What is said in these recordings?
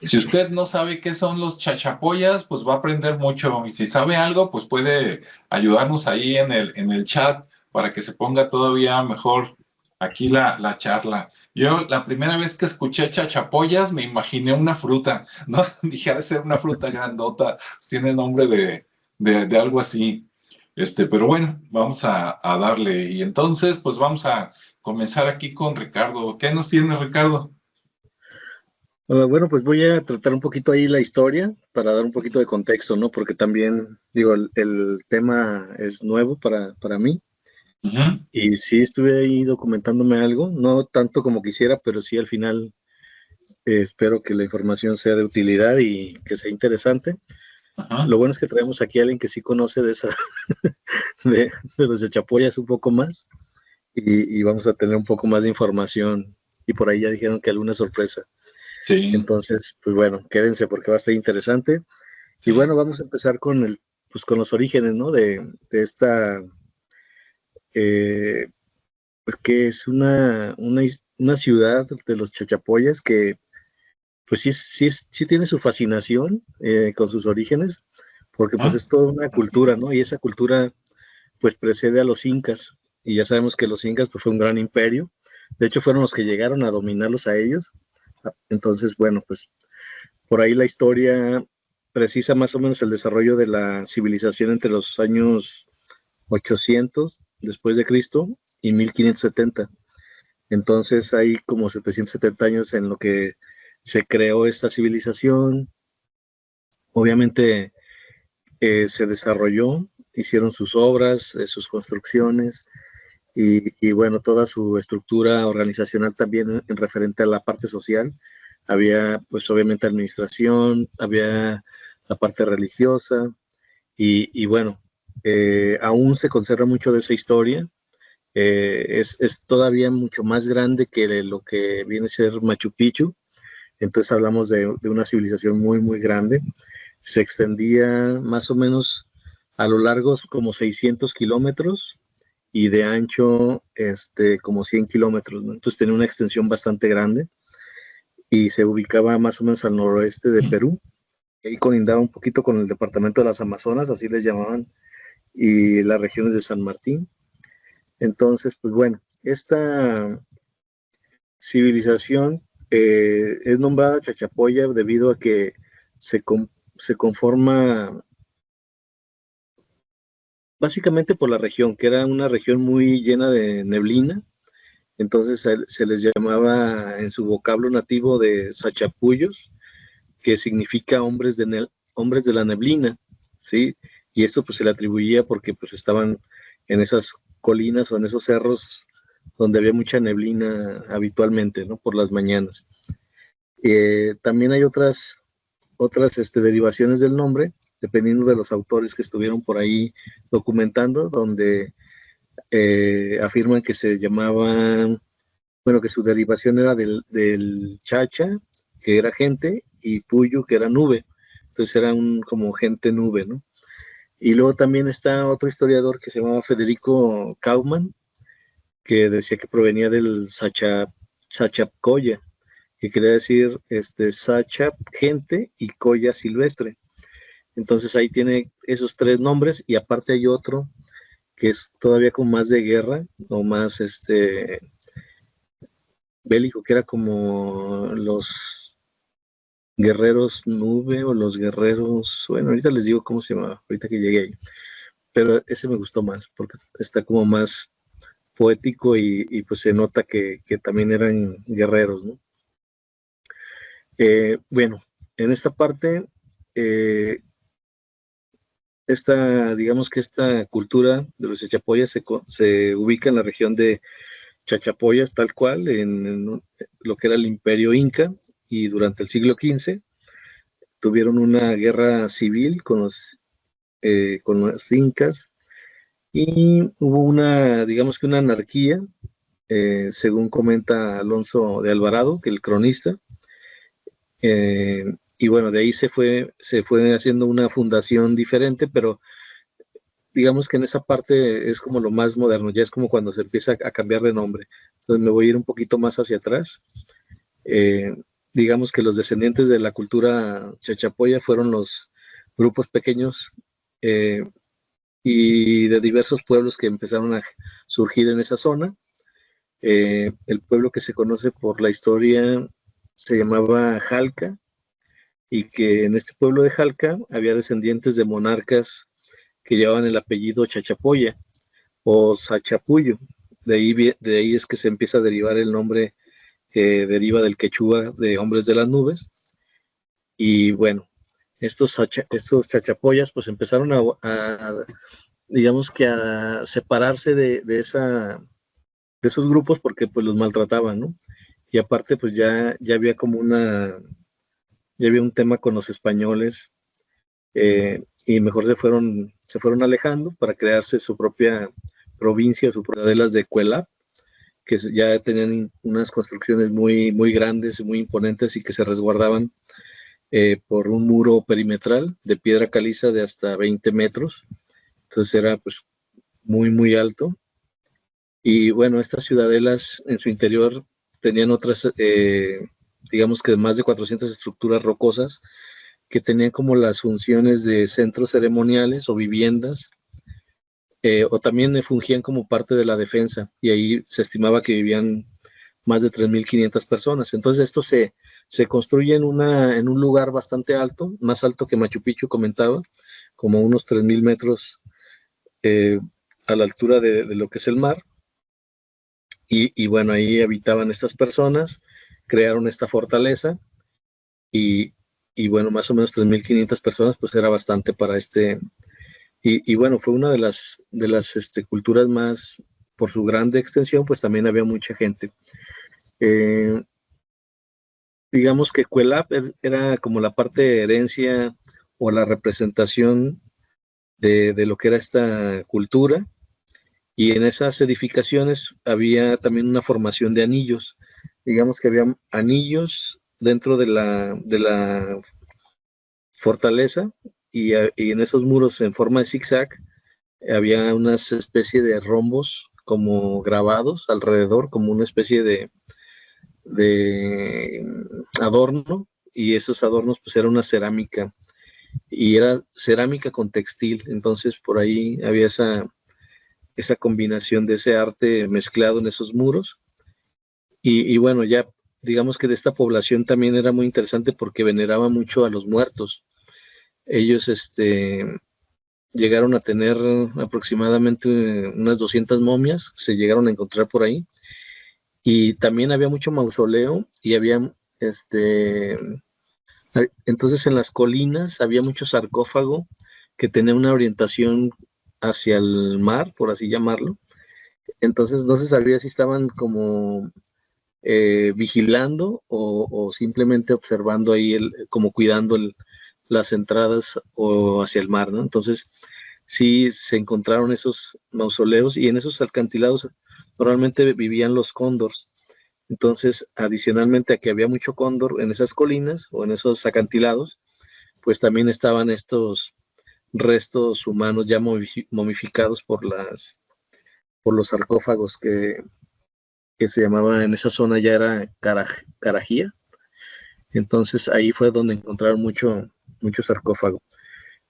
Si usted no sabe qué son los chachapoyas, pues va a aprender mucho. Y si sabe algo, pues puede ayudarnos ahí en el chat para que se ponga todavía mejor aquí la charla. Yo la primera vez que escuché chachapoyas me imaginé una fruta, ¿no? Dije, ha de ser una fruta grandota, pues tiene nombre de algo así. Pero bueno, vamos a darle. Y entonces, pues vamos a comenzar aquí con Ricardo. ¿Qué nos tiene Ricardo? Bueno, pues voy a tratar un poquito ahí la historia para dar un poquito de contexto, ¿no? Porque también, digo, el tema es nuevo para mí Ujú. y sí estuve ahí documentándome algo, no tanto como quisiera, pero sí al final espero que la información sea de utilidad y que sea interesante. Ajá. Lo bueno es que traemos aquí a alguien que sí conoce de esa, de los de Chapoyas un poco más y vamos a tener un poco más de información y por ahí ya dijeron que alguna sorpresa. Sí, Entonces, pues bueno, quédense porque va a estar interesante. Y sí. bueno, vamos a empezar con pues con los orígenes, ¿no? De esta, eh, pues que es una ciudad de los Chachapoyas que, pues sí tiene su fascinación con sus orígenes, porque pues Ajá. es toda una cultura, ¿no? Y esa cultura, pues precede a los incas, y ya sabemos que los incas, pues fue un gran imperio. De hecho, fueron los que llegaron a dominarlos a ellos. Entonces, bueno, pues por ahí la historia precisa más o menos el desarrollo de la civilización entre los años 800 después de Cristo y 1570. Entonces hay como 770 años en lo que se creó esta civilización. Obviamente se desarrolló, hicieron sus obras, sus construcciones y bueno, toda su estructura organizacional también en referente a la parte social. Había pues obviamente administración, había la parte religiosa y bueno, aún se conserva mucho de esa historia. Es todavía mucho más grande que lo que viene a ser Machu Picchu. Entonces hablamos de una civilización muy, muy grande. Se extendía más o menos a lo largo como 600 kilómetros y de ancho como 100 kilómetros, ¿no? Entonces tenía una extensión bastante grande y se ubicaba más o menos al noroeste de Perú. Ahí colindaba un poquito con el departamento de las Amazonas, así les llamaban, y las regiones de San Martín. Entonces, pues bueno, esta civilización es nombrada Chachapoya debido a que se, se conforma básicamente por la región, que era una región muy llena de neblina. Entonces se les llamaba en su vocablo nativo de Sachapuyos, que significa hombres de la neblina, ¿sí? Y esto pues se le atribuía porque pues estaban en esas colinas o en esos cerros donde había mucha neblina habitualmente, ¿no? Por las mañanas. También hay otras derivaciones del nombre, dependiendo de los autores que estuvieron por ahí documentando, donde afirman que se llamaban, bueno, que su derivación era del chacha, que era gente, y puyu, que era nube. Entonces eran como gente nube, ¿no? Y luego también está otro historiador que se llamaba Federico Kauman, que decía que provenía del Sachapcoya, que quería decir Sachap, gente, y Coya silvestre. Entonces ahí tiene esos tres nombres, y aparte hay otro que es todavía como más de guerra, o más bélico, que era como los guerreros nube o los guerreros, bueno, ahorita les digo cómo se llama, ahorita que llegué ahí, pero ese me gustó más porque está como más poético y pues se nota que también eran guerreros, ¿no? Bueno, en esta parte, eh, digamos que esta cultura de los chachapoyas se ubica en la región de Chachapoyas, tal cual, en lo que era el imperio inca, y durante el siglo XV tuvieron una guerra civil con los incas, y hubo digamos que una anarquía, según comenta Alonso de Alvarado, que el cronista, y bueno, de ahí se fue haciendo una fundación diferente, pero digamos que en esa parte es como lo más moderno, ya es como cuando se empieza a cambiar de nombre. Entonces me voy a ir un poquito más hacia atrás. digamos que los descendientes de la cultura chachapoya fueron los grupos pequeños y de diversos pueblos que empezaron a surgir en esa zona. El pueblo que se conoce por la historia se llamaba Jalca, y que en este pueblo de Jalca había descendientes de monarcas que llevaban el apellido Chachapoya o Sachapuyo. De ahí es que se empieza a derivar el nombre que deriva del quechua de hombres de las nubes. Y bueno, estos chachapoyas pues empezaron digamos que a separarse de esos grupos porque pues los maltrataban, ¿no? Y aparte pues ya había como ya había un tema con los españoles, y mejor se fueron alejando para crearse su propia provincia, sus ciudadelas de Cuelap, que ya tenían unas construcciones muy, muy grandes y muy imponentes y que se resguardaban por un muro perimetral de piedra caliza de hasta 20 metros. Entonces era pues muy, muy alto. Y bueno, estas ciudadelas en su interior tenían otras, digamos que más de 400 estructuras rocosas que tenían como las funciones de centros ceremoniales o viviendas, o también fungían como parte de la defensa, y ahí se estimaba que vivían más de 3.500 personas. Entonces esto se construye en un lugar bastante alto, más alto que Machu Picchu, comentaba, como unos 3.000 metros a la altura de lo que es el mar. Y bueno, ahí habitaban estas personas, crearon esta fortaleza, y bueno, más o menos 3.500 personas, pues era bastante para y bueno, fue una de las culturas más, por su grande extensión, pues también había mucha gente. Digamos que Cuelap era como la parte de herencia o la representación de lo que era esta cultura, y en esas edificaciones había también una formación de anillos. Digamos que había anillos dentro de la fortaleza, y en esos muros en forma de zigzag había una especie de rombos como grabados alrededor, como una especie de adorno, y esos adornos pues era una cerámica, y era cerámica con textil. Entonces por ahí había esa combinación de ese arte mezclado en esos muros. Y bueno, ya digamos que de esta población también era muy interesante porque veneraba mucho a los muertos. Ellos llegaron a tener aproximadamente unas 200 momias, se llegaron a encontrar por ahí, y también había mucho mausoleo, y había entonces en las colinas había mucho sarcófago que tenía una orientación hacia el mar, por así llamarlo. Entonces no se sabía si estaban como vigilando o simplemente observando ahí, como cuidando las entradas o hacia el mar, ¿no? Entonces sí se encontraron esos mausoleos, y en esos alcantilados normalmente vivían los cóndors. Entonces, adicionalmente a que había mucho cóndor en esas colinas o en esos acantilados, pues también estaban estos restos humanos ya momificados por los sarcófagos que se llamaba en esa zona, ya era Carajía. Entonces ahí fue donde encontraron mucho sarcófago.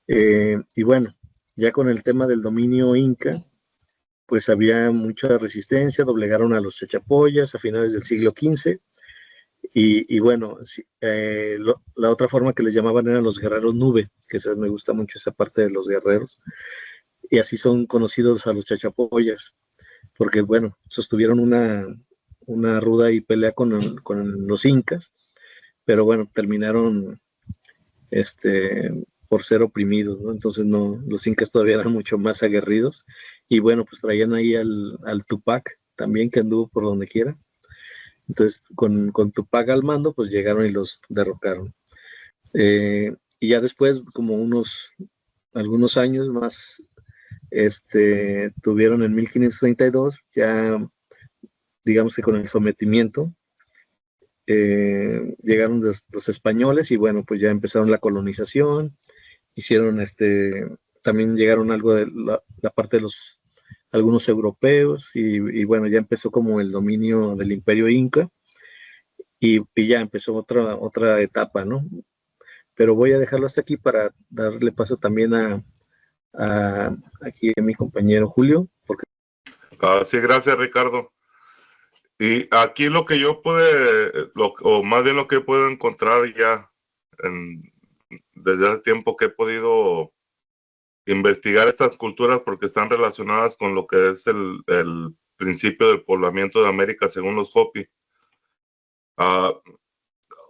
Y bueno, ya con el tema del dominio inca, pues había mucha resistencia, doblegaron a los chachapoyas a finales del siglo XV, y bueno, la otra forma que les llamaban eran los guerreros nube, que me gusta mucho esa parte de los guerreros, y así son conocidos a los chachapoyas, porque bueno, sostuvieron una ruda y pelea con los incas, pero bueno, terminaron por ser oprimidos, ¿no? Entonces no, los incas todavía eran mucho más aguerridos, y bueno, pues traían ahí al Tupac también, que anduvo por donde quiera. Entonces con Tupac al mando, pues llegaron y los derrocaron. Y ya después, como algunos años más, tuvieron en 1532, ya digamos que con el sometimiento, llegaron los españoles, y bueno, pues ya empezaron la colonización, hicieron también llegaron algo de la parte de algunos europeos, y bueno, ya empezó como el dominio del imperio inca, y ya empezó otra etapa, ¿no? Pero voy a dejarlo hasta aquí para darle paso también aquí a mi compañero Julio, porque Sí, gracias, Ricardo. Y aquí lo que yo pude, o más bien lo que puedo encontrar ya desde hace tiempo que he podido investigar estas culturas porque están relacionadas con lo que es el principio del poblamiento de América según los Hopi.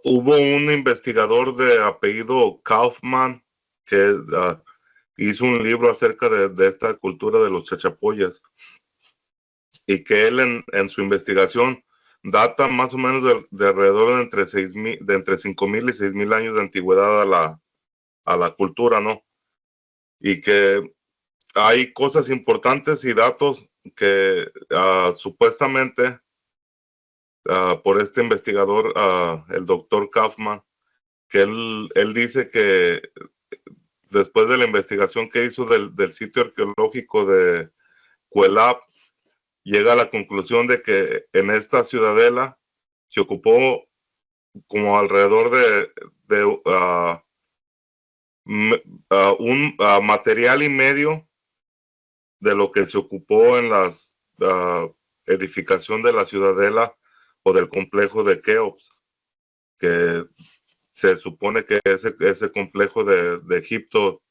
Hubo un investigador de apellido Kaufman que hizo un libro acerca de esta cultura de los chachapoyas y que él en su investigación data más o menos de alrededor de entre 5,000 y 6,000 años de antigüedad a la cultura, ¿no? Y que hay cosas importantes y datos que supuestamente por este investigador, el doctor Kaufman, que él dice que después de la investigación que hizo del sitio arqueológico de Cuelap, llega a la conclusión de que en esta ciudadela se ocupó como alrededor de un material y medio de lo que se ocupó en la edificación de la ciudadela o del complejo de Keops, que se supone que ese complejo de Egipto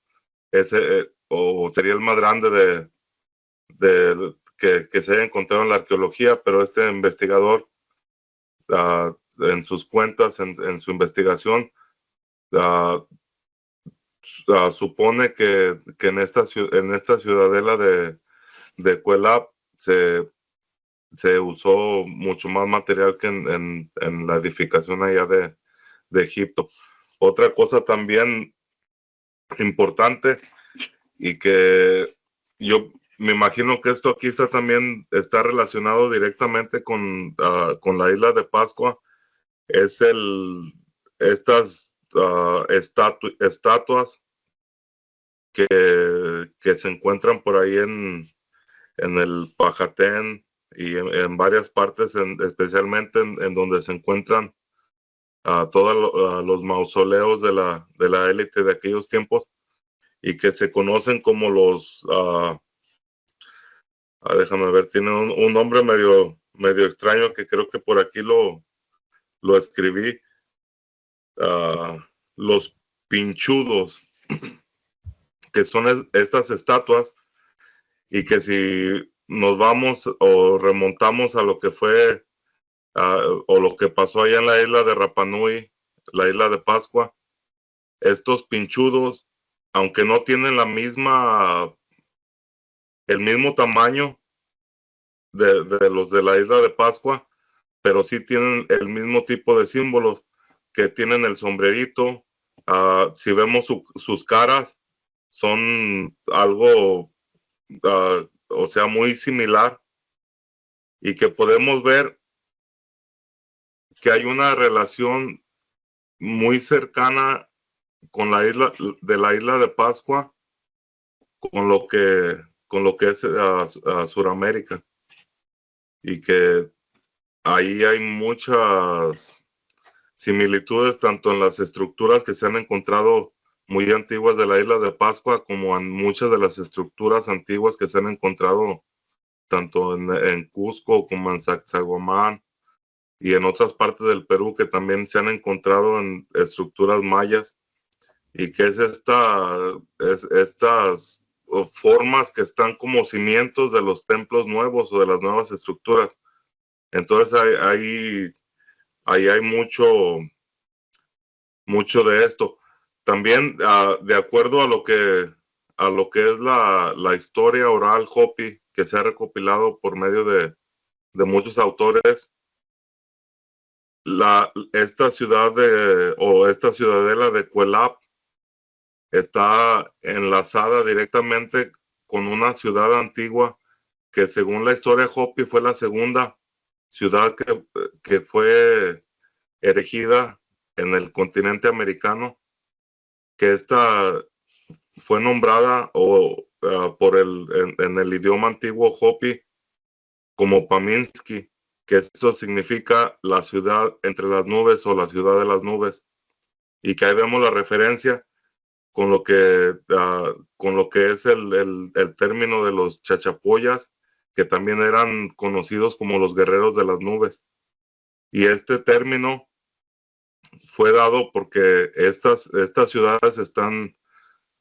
o sería el más grande que se haya encontrado en la arqueología, pero este investigador en sus cuentas, en su investigación, supone que en esta ciudadela de Cuelap se usó mucho más material que en la edificación allá de Egipto. Otra cosa también importante y que yo me imagino que esto aquí también está relacionado directamente con la isla de Pascua, es estas estatuas que se encuentran por ahí en el Pajatén y en varias partes, especialmente en donde se encuentran todos los mausoleos de la élite de aquellos tiempos y que se conocen como los, déjame ver, tiene un nombre medio extraño que creo que por aquí lo escribí, los pinchudos, que son estas estatuas y que si nos vamos o remontamos a lo que fue o lo que pasó allá en la isla de Rapa Nui, la isla de Pascua, estos pinchudos, aunque no tienen el mismo tamaño de los de la isla de Pascua, pero sí tienen el mismo tipo de símbolos, que tienen el sombrerito. Si vemos sus caras, son algo, o sea, muy similar, y que podemos ver que hay una relación muy cercana con la isla de Pascua, con lo que es Suramérica, y que ahí hay muchas similitudes tanto en las estructuras que se han encontrado muy antiguas de la isla de Pascua como en muchas de las estructuras antiguas que se han encontrado tanto en Cusco como en Sacsayhuamán y en otras partes del Perú, que también se han encontrado en estructuras mayas, y que es estas formas que están como cimientos de los templos nuevos o de las nuevas estructuras. Entonces ahí hay mucho de esto. También de acuerdo a lo que es la historia oral Hopi, que se ha recopilado por medio de muchos autores, esta ciudadela de Cuelap está enlazada directamente con una ciudad antigua que, según la historia Hopi, fue la segunda ciudad que fue erigida en el continente americano, que esta fue nombrada en el idioma antiguo Hopi como Paminsky, que esto significa la ciudad entre las nubes o la ciudad de las nubes, y que ahí vemos la referencia con lo que es el término de los chachapoyas, que también eran conocidos como los guerreros de las nubes. Y este término fue dado porque estas ciudades están,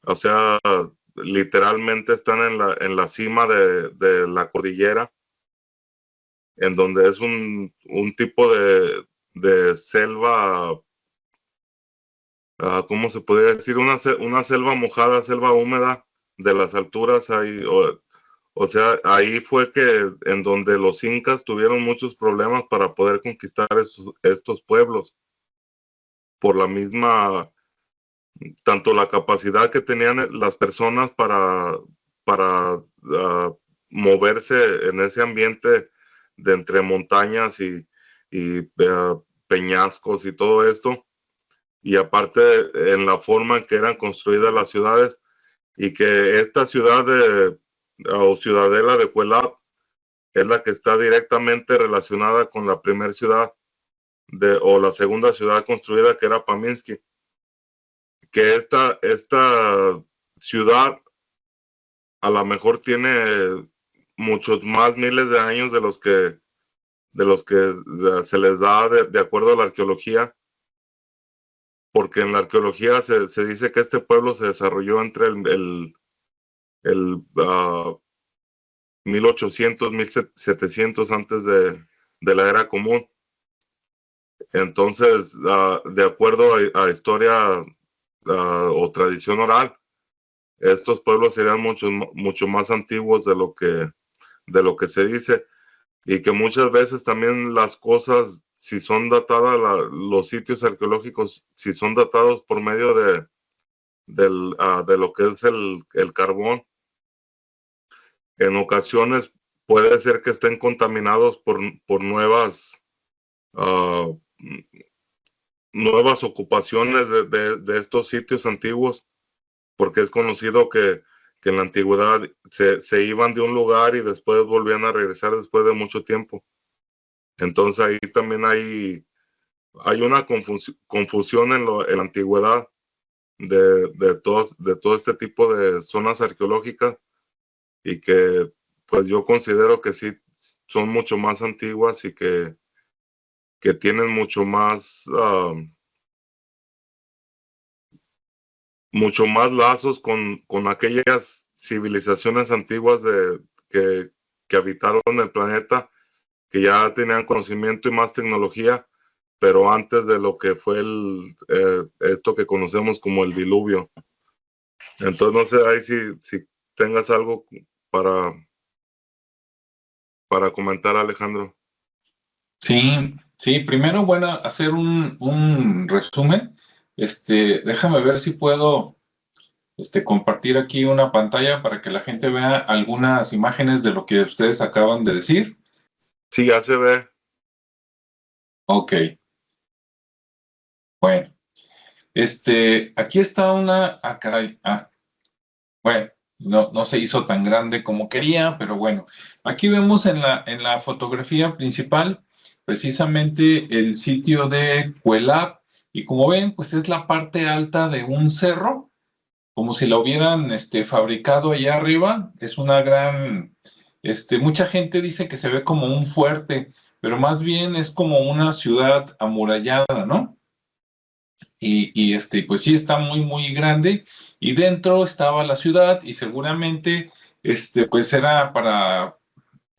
o sea, literalmente están en la cima de la cordillera, en donde es un tipo de selva, ¿cómo se podría decir? Una selva mojada, selva húmeda de las alturas. Ahí, o sea, ahí fue que en donde los incas tuvieron muchos problemas para poder conquistar estos pueblos, por la misma, tanto la capacidad que tenían las personas para moverse en ese ambiente de entre montañas y peñascos y todo esto, y aparte en la forma en que eran construidas las ciudades, y que esta ciudad o ciudadela de Cuelap es la que está directamente relacionada con la primera ciudad o la segunda ciudad construida, que era Paminsky, que esta ciudad a lo mejor tiene muchos más miles de años de los que se les da de acuerdo a la arqueología, porque en la arqueología se dice que este pueblo se desarrolló entre el 1800, 1700 antes de la era común. Entonces, de acuerdo a historia o tradición oral, estos pueblos serían mucho más antiguos de lo que se dice, y que muchas veces también las cosas, si son datadas, los sitios arqueológicos, si son datados por medio de lo que es el carbón, en ocasiones puede ser que estén contaminados por nuevas ocupaciones de estos sitios antiguos, porque es conocido que en la antigüedad se iban de un lugar y después volvían a regresar después de mucho tiempo. Entonces ahí también hay una confusión en la antigüedad de todo este tipo de zonas arqueológicas, y que pues yo considero que sí son mucho más antiguas y que tienen mucho más lazos con aquellas civilizaciones antiguas que habitaron el planeta, que ya tenían conocimiento y más tecnología, pero antes de lo que fue esto que conocemos como el diluvio. Entonces no sé ahí si tengas algo para comentar, Alejandro. Sí, primero, bueno, hacer un resumen. Déjame ver si puedo compartir aquí una pantalla para que la gente vea algunas imágenes de lo que ustedes acaban de decir. Sí, ya se ve. Ok. Bueno, aquí está una, caray, bueno, no se hizo tan grande como quería, pero bueno, aquí vemos en la fotografía principal precisamente el sitio de Cuelap, y como ven, pues es la parte alta de un cerro, como si lo hubieran fabricado allá arriba. Es una gran, mucha gente dice que se ve como un fuerte, pero más bien es como una ciudad amurallada, ¿no? Y pues sí está muy, muy grande, y dentro estaba la ciudad, y seguramente, pues era para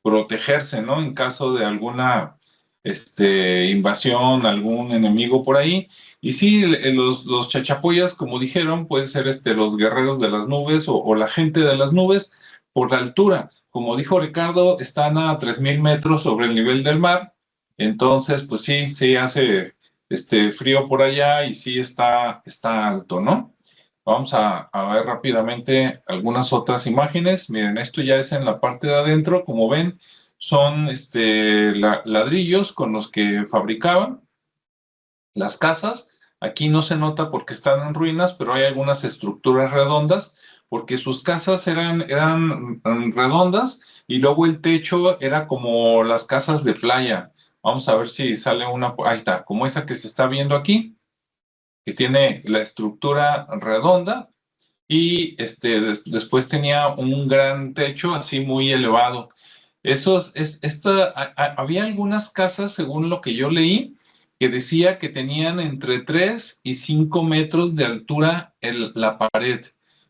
protegerse, ¿no? En caso de alguna, invasión, algún enemigo por ahí. Y sí, los chachapoyas, como dijeron, pueden ser, los guerreros de las nubes o la gente de las nubes por la altura. Como dijo Ricardo, están a 3,000 metros sobre el nivel del mar. Entonces, pues sí hace frío por allá, y sí está alto, ¿no? Vamos a ver rápidamente algunas otras imágenes. Miren, esto ya es en la parte de adentro. Como ven, son ladrillos con los que fabricaban las casas. Aquí no se nota porque están en ruinas, pero hay algunas estructuras redondas, porque sus casas eran redondas, y luego el techo era como las casas de playa. Vamos a ver si sale una, ahí está, como esa que se está viendo aquí, que tiene la estructura redonda y después tenía un gran techo así muy elevado. Había algunas casas, según lo que yo leí, que decía que tenían entre 3 y 5 metros de altura la pared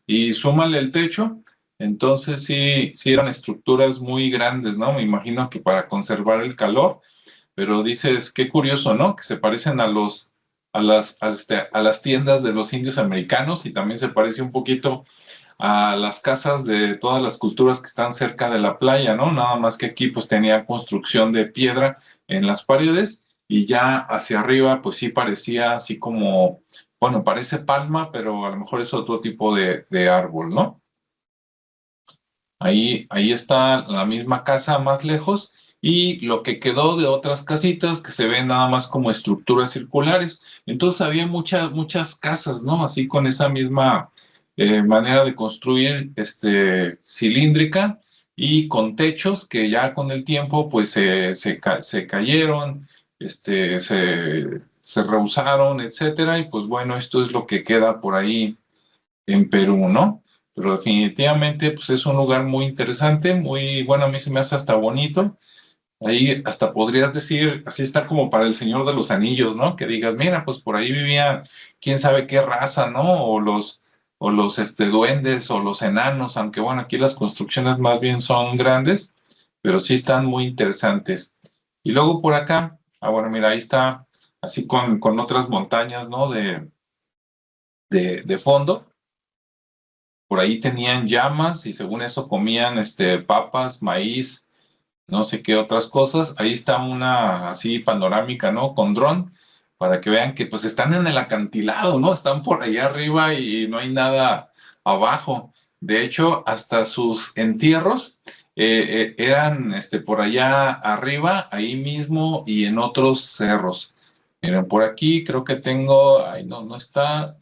y súmale el techo, entonces sí eran estructuras muy grandes, ¿no? Me imagino que para conservar el calor, pero dices, qué curioso, ¿no? Que se parecen a las tiendas de los indios americanos y también se parece un poquito a las casas de todas las culturas que están cerca de la playa, ¿no? Nada más que aquí pues tenía construcción de piedra en las paredes y ya hacia arriba pues sí parecía así como, bueno, parece palma, pero a lo mejor es otro tipo de árbol, ¿no? Ahí está la misma casa más lejos y lo que quedó de otras casitas que se ven nada más como estructuras circulares. Entonces había muchas casas, ¿no? Así con esa misma manera de construir cilíndrica y con techos que ya con el tiempo pues se cayeron, se rehusaron, etcétera. Y pues bueno, esto es lo que queda por ahí en Perú, ¿no? Pero definitivamente pues es un lugar muy interesante, muy bueno, a mí se me hace hasta bonito. Ahí hasta podrías decir, así está como para el Señor de los Anillos, ¿no? Que digas, mira, pues por ahí vivía quién sabe qué raza, ¿no? O los duendes o los enanos, aunque bueno, aquí las construcciones más bien son grandes, pero sí están muy interesantes. Y luego por acá, bueno, mira, ahí está así con otras montañas, ¿no? De fondo. Por ahí tenían llamas y según eso comían papas, maíz, no sé qué otras cosas. Ahí está una así panorámica, ¿no? Con dron, para que vean que pues están en el acantilado, ¿no? Están por allá arriba y no hay nada abajo. De hecho, hasta sus entierros eran por allá arriba, ahí mismo y en otros cerros. Miren, por aquí creo que tengo, ay, no está.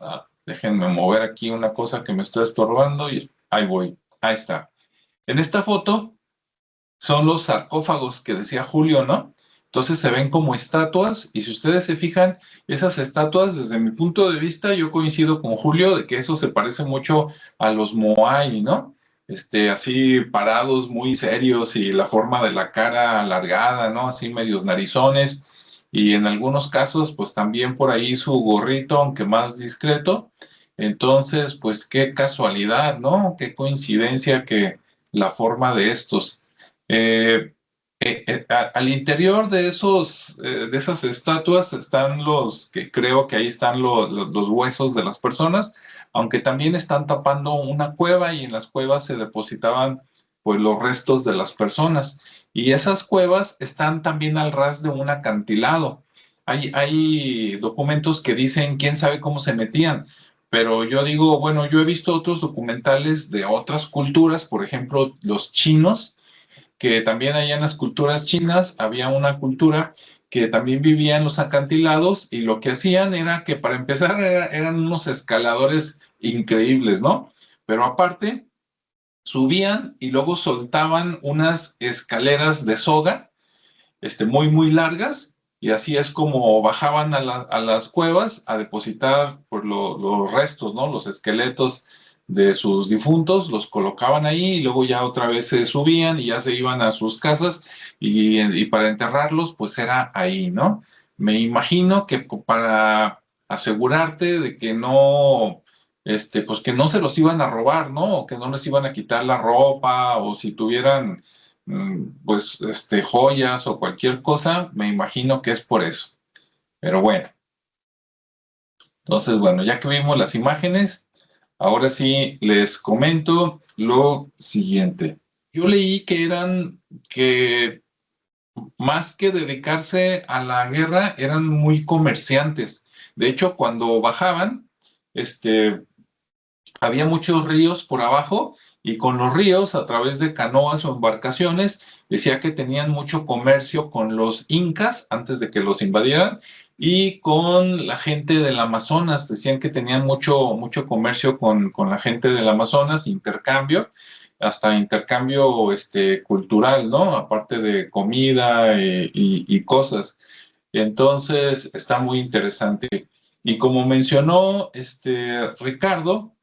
Déjenme mover aquí una cosa que me está estorbando y ahí voy. Ahí está. En esta foto son los sarcófagos que decía Julio, ¿no? Entonces se ven como estatuas y si ustedes se fijan, esas estatuas, desde mi punto de vista, yo coincido con Julio de que eso se parece mucho a los Moai, ¿no? Así parados, muy serios y la forma de la cara alargada, ¿no? Así medios narizones y en algunos casos, pues también por ahí su gorrito, aunque más discreto. Entonces, pues qué casualidad, ¿no? Qué coincidencia que la forma de estos. Al interior de esas estatuas están que creo que ahí están los huesos de las personas, aunque también están tapando una cueva y en las cuevas se depositaban pues los restos de las personas. Y esas cuevas están también al ras de un acantilado. Hay documentos que dicen quién sabe cómo se metían, pero yo digo, bueno, yo he visto otros documentales de otras culturas, por ejemplo, los chinos, que también allá en las culturas chinas había una cultura que también vivía en los acantilados y lo que hacían era que para empezar eran unos escaladores increíbles, ¿no? Pero aparte subían y luego soltaban unas escaleras de soga, muy largas, y así es como bajaban a las cuevas a depositar pues, los restos, ¿no? Los esqueletos de sus difuntos, los colocaban ahí y luego ya otra vez se subían y ya se iban a sus casas y para enterrarlos pues era ahí, ¿no? Me imagino que para asegurarte de que no, pues que no se los iban a robar, ¿no? O que no les iban a quitar la ropa o si tuvieran pues joyas o cualquier cosa, me imagino que es por eso. Pero bueno, entonces bueno, ya que vimos las imágenes, ahora sí les comento lo siguiente. Yo leí que más que dedicarse a la guerra, eran muy comerciantes. De hecho, cuando bajaban, había muchos ríos por abajo y con los ríos, a través de canoas o embarcaciones, decía que tenían mucho comercio con los incas antes de que los invadieran y con la gente del Amazonas. Decían que tenían mucho comercio con la gente del Amazonas, intercambio, hasta intercambio cultural, ¿no? Aparte de comida y cosas. Entonces, está muy interesante. Y como mencionó Ricardo,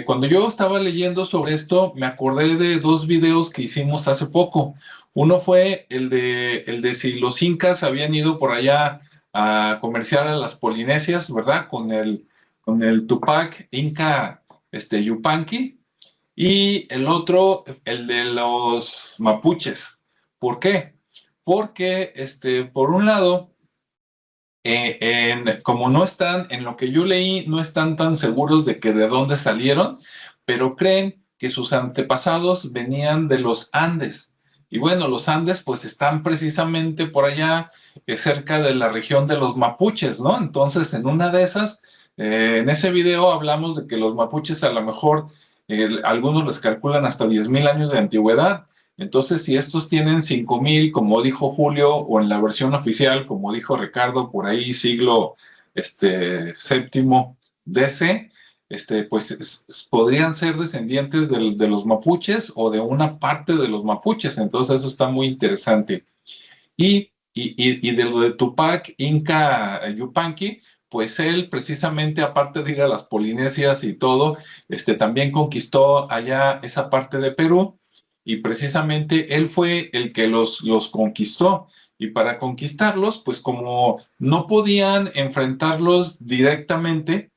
cuando yo estaba leyendo sobre esto, me acordé de dos videos que hicimos hace poco. Uno fue el de si los incas habían ido por allá a comerciar a las Polinesias, ¿verdad? Con el Tupac Inca Yupanqui. Y el otro, el de los mapuches. ¿Por qué? Porque, por un lado, como no están, en lo que yo leí, no están tan seguros de que de dónde salieron, pero creen que sus antepasados venían de los Andes. Y bueno, los Andes pues están precisamente por allá, cerca de la región de los mapuches, ¿no? Entonces, en una de esas, en ese video hablamos de que los mapuches a lo mejor, algunos les calculan hasta 10,000 años de antigüedad. Entonces, si estos tienen 5,000, como dijo Julio, o en la versión oficial, como dijo Ricardo, por ahí siglo séptimo DC, pues podrían ser descendientes de los mapuches o de una parte de los mapuches. Entonces, eso está muy interesante. Y de lo de Tupac Inca Yupanqui, pues él precisamente, aparte de ir a las Polinesias y todo, también conquistó allá esa parte de Perú, y precisamente él fue el que los conquistó. Y para conquistarlos, pues como no podían enfrentarlos directamente,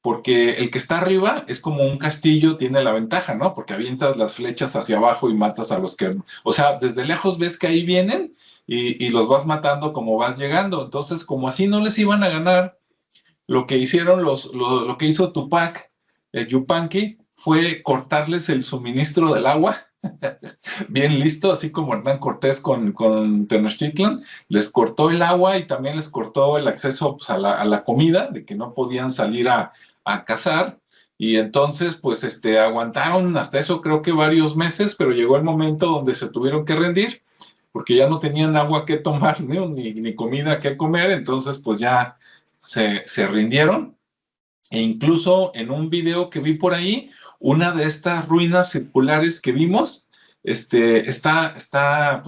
porque el que está arriba es como un castillo, tiene la ventaja, ¿no? Porque avientas las flechas hacia abajo y matas a los que... O sea, desde lejos ves que ahí vienen y los vas matando como vas llegando. Entonces, como así no les iban a ganar, lo que hicieron lo que hizo Tupac Yupanqui fue cortarles el suministro del agua. Bien listo, así como Hernán Cortés con Tenochtitlan, les cortó el agua y también les cortó el acceso, pues, a la comida, de que no podían salir a cazar. Y entonces, pues, aguantaron hasta eso, creo que varios meses, pero llegó el momento donde se tuvieron que rendir, porque ya no tenían agua que tomar, ni comida que comer. Entonces, pues ya se rindieron. E incluso en un video que vi por ahí, una de estas ruinas circulares que vimos, pues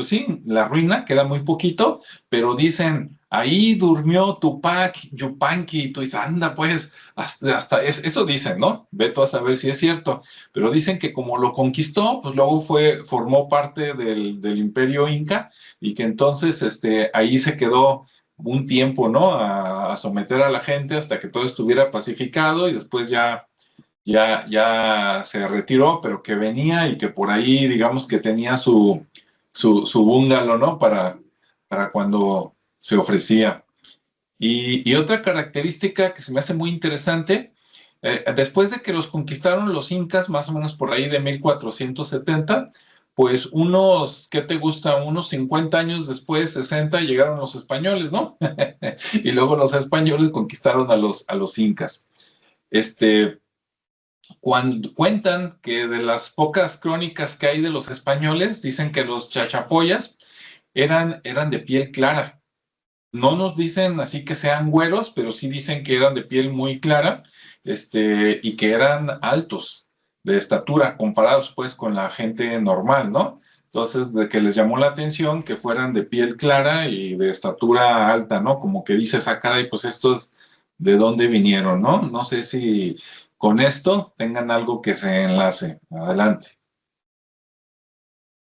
sí, la ruina queda muy poquito, pero dicen, ahí durmió Tupac Yupanqui, y tú dices, anda, pues, hasta eso dicen, ¿no? Ve tú a saber si es cierto, pero dicen que como lo conquistó, pues luego formó parte del Imperio Inca, y que entonces ahí se quedó un tiempo, ¿no? A someter a la gente hasta que todo estuviera pacificado, y después ya se retiró, pero que venía y que por ahí, digamos que tenía su bungalow, ¿no? Para cuando se ofrecía. Y otra característica que se me hace muy interesante, después de que los conquistaron los incas, más o menos por ahí de 1470, pues ¿qué te gusta? Unos 50 años después, 60, llegaron los españoles, ¿no? Y luego los españoles conquistaron a los incas. Cuando cuentan que de las pocas crónicas que hay de los españoles, dicen que los chachapoyas eran de piel clara. No nos dicen así que sean güeros, pero sí dicen que eran de piel muy clara, y que eran altos de estatura, comparados pues con la gente normal, ¿no? Entonces, de que les llamó la atención que fueran de piel clara y de estatura alta, ¿no? Como que dices, ah, caray, pues estos, ¿de dónde vinieron, no? No sé si con esto tengan algo que se enlace. Adelante.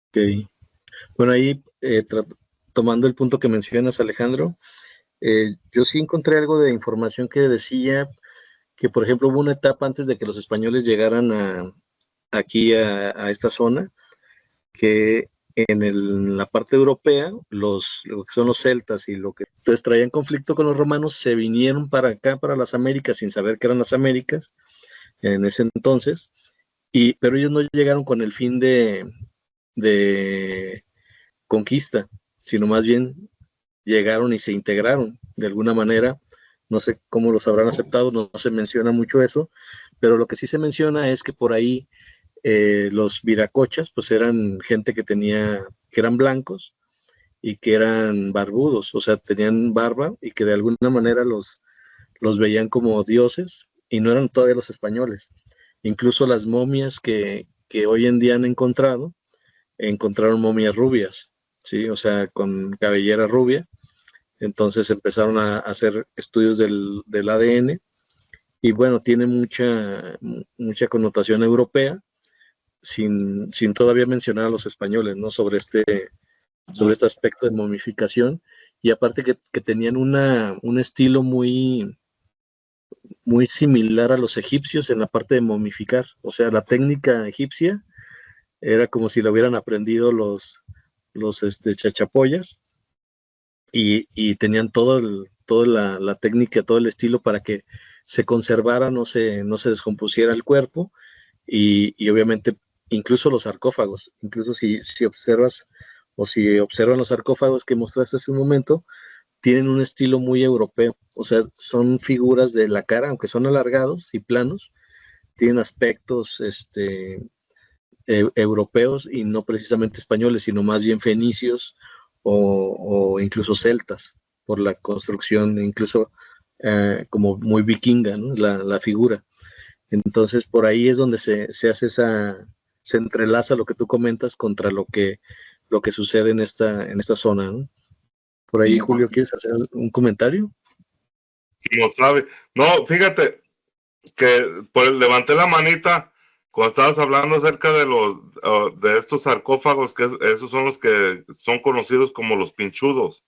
Ok. Bueno, ahí tomando el punto que mencionas, Alejandro, yo sí encontré algo de información que decía que, por ejemplo, hubo una etapa antes de que los españoles llegaran aquí a esta zona, que en la parte europea, lo que son los celtas y lo que entonces traían conflicto con los romanos, se vinieron para acá, para las Américas, sin saber que eran las Américas en ese entonces, pero ellos no llegaron con el fin de conquista, sino más bien llegaron y se integraron de alguna manera. No sé cómo los habrán aceptado, no se menciona mucho eso, pero lo que sí se menciona es que por ahí los viracochas pues eran gente que eran blancos y que eran barbudos, o sea, tenían barba y que de alguna manera los veían como dioses, y no eran todavía los españoles. Incluso las momias que que hoy en día han encontraron momias rubias, ¿sí? O sea, con cabellera rubia. Entonces empezaron a hacer estudios del ADN y bueno, tiene mucha connotación europea, sin todavía mencionar a los españoles, ¿no? Sobre este aspecto de momificación, y aparte que tenían un estilo muy similar a los egipcios en la parte de momificar. O sea, la técnica egipcia era como si la hubieran aprendido los chachapoyas, y tenían toda la técnica, todo el estilo para que se conservara, no se descompusiera el cuerpo, y obviamente incluso los sarcófagos, incluso si observas o si observan los sarcófagos que mostraste hace un momento, tienen un estilo muy europeo. O sea, son figuras de la cara, aunque son alargados y planos, tienen aspectos europeos y no precisamente españoles, sino más bien fenicios o incluso celtas, por la construcción, incluso como muy vikinga, ¿no? La figura. Entonces, por ahí es donde se hace se entrelaza lo que tú comentas contra lo que sucede en esta zona, ¿no? Por ahí, Julio, ¿quieres hacer un comentario? No sabe. No, fíjate que pues levanté la manita cuando estabas hablando acerca de de estos sarcófagos, que esos son los que son conocidos como los pinchudos.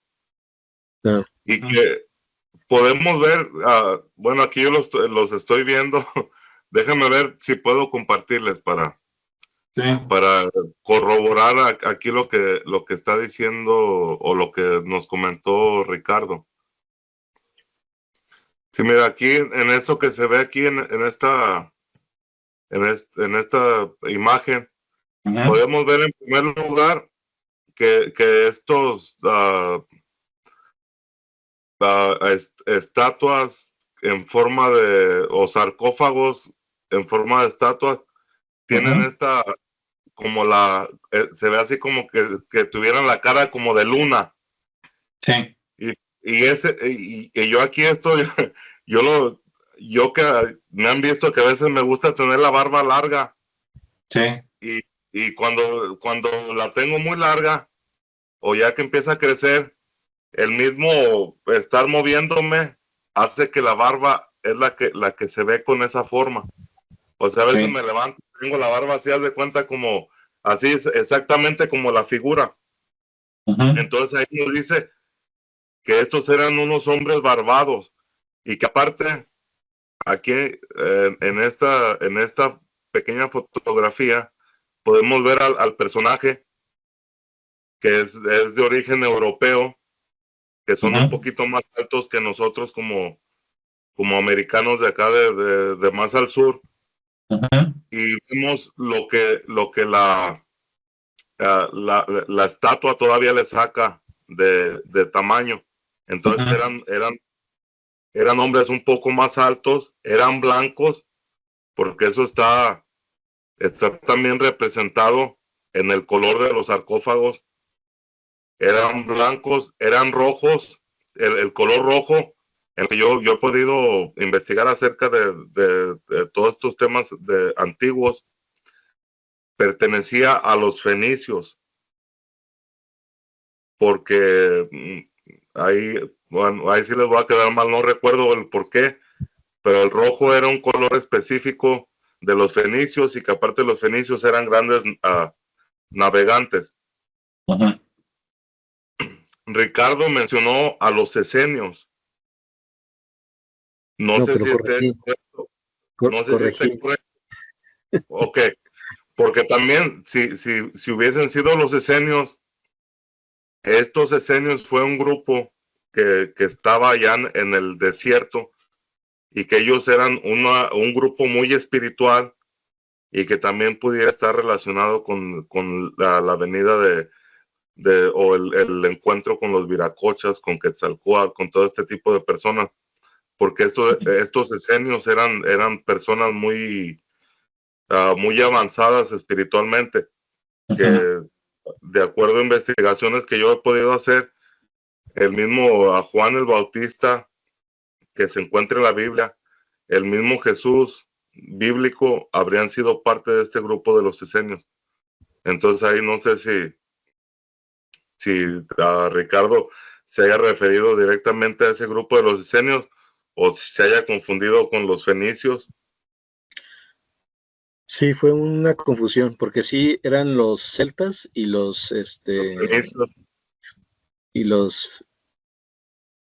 No. Y que podemos ver, bueno, aquí yo los estoy viendo. Déjame ver si puedo compartirles para corroborar aquí lo que está diciendo o lo que nos comentó Ricardo. Sí, mira, aquí en esto que se ve aquí en esta imagen, podemos ver en primer lugar que estos estatuas en forma o sarcófagos en forma de estatuas tienen esta, como se ve así como que tuvieran la cara como de luna. Sí. Y yo aquí estoy, yo que me han visto que a veces me gusta tener la barba larga. Sí. Y cuando la tengo muy larga, o ya que empieza a crecer, el mismo estar moviéndome hace que la barba es la que se ve con esa forma. O sea, a veces me levanto, tengo la barba así, haz de cuenta como, así es exactamente como la figura. Entonces ahí nos dice que estos eran unos hombres barbados, y que aparte, aquí en esta pequeña fotografía, podemos ver al personaje que es de origen europeo, que son un poquito más altos que nosotros como americanos de acá de más al sur. Y vemos lo que la estatua todavía le saca de tamaño. Entonces eran hombres un poco más altos, eran blancos, porque eso está también representado en el color de los sarcófagos. Eran blancos, eran rojos, el color rojo, en el que yo he podido investigar acerca de todos estos temas antiguos, pertenecía a los fenicios, porque ahí sí les voy a quedar mal, no recuerdo el por qué, pero el rojo era un color específico de los fenicios, y que aparte los fenicios eran grandes navegantes. Ricardo mencionó a los esenios. No sé si esté correcto. No sé si esté correcto. Ok, porque también si hubiesen sido los esenios, estos esenios fue un grupo que estaba allá en el desierto, y que ellos eran un grupo muy espiritual, y que también pudiera estar relacionado con la venida o el encuentro con los viracochas, con Quetzalcóatl, con todo este tipo de personas, porque estos esenios eran personas muy avanzadas espiritualmente, que de acuerdo a investigaciones que yo he podido hacer, el mismo Juan el Bautista que se encuentra en la Biblia, el mismo Jesús bíblico, habrían sido parte de este grupo de los esenios. Entonces ahí no sé si Ricardo se haya referido directamente a ese grupo de los esenios o se haya confundido con los fenicios. Sí, fue una confusión, porque sí eran los celtas y los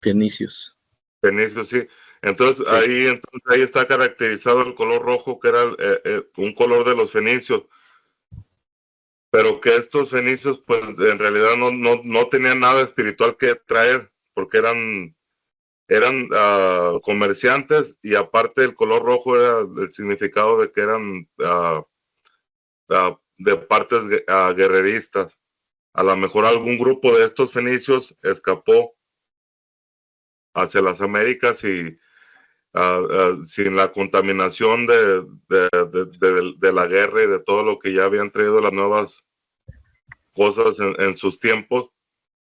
fenicios. Fenicios, sí. Entonces, sí. Ahí está caracterizado el color rojo, que era un color de los fenicios. Pero que estos fenicios, pues, en realidad no tenían nada espiritual que traer, porque eran comerciantes, y aparte el color rojo era el significado de que eran de partes guerreristas. A lo mejor algún grupo de estos fenicios escapó hacia las Américas y sin la contaminación de la guerra y de todo lo que ya habían traído las nuevas cosas en sus tiempos,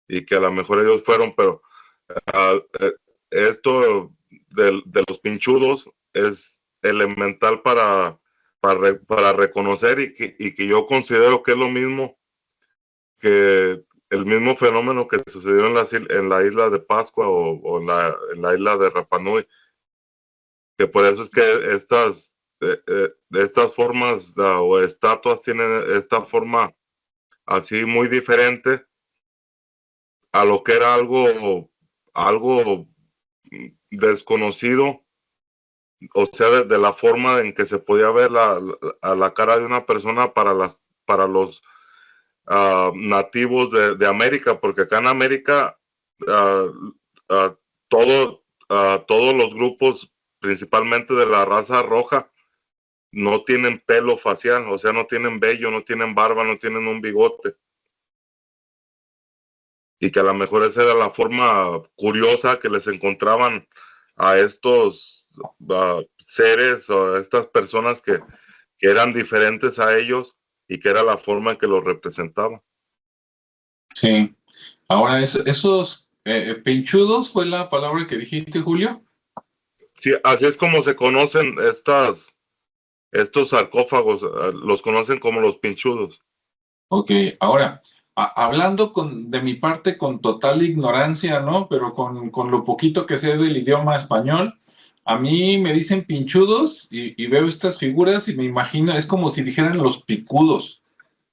y que a lo mejor ellos fueron, pero esto de los pinchudos es elemental para reconocer, y que yo considero que es lo mismo, que el mismo fenómeno que sucedió en la isla de Pascua o en la isla de Rapa Nui, que por eso es que estas formas o estatuas tienen esta forma así muy diferente a lo que era algo desconocido, o sea, de la forma en que se podía ver a la cara de una persona para los nativos de América, porque acá en América todos los grupos, principalmente de la raza roja, no tienen pelo facial, o sea, no tienen vello, no tienen barba, no tienen un bigote. Y que a lo mejor esa era la forma curiosa que les encontraban a estos seres o a estas personas que eran diferentes a ellos, y que era la forma en que los representaban. Sí. Ahora, esos pinchudos fue la palabra que dijiste, Julio. Sí, así es como se conocen estos sarcófagos, los conocen como los pinchudos. Ok, ahora, hablando de mi parte con total ignorancia, ¿no? Pero con lo poquito que sé del idioma español, a mí me dicen pinchudos y veo estas figuras y me imagino, es como si dijeran los picudos.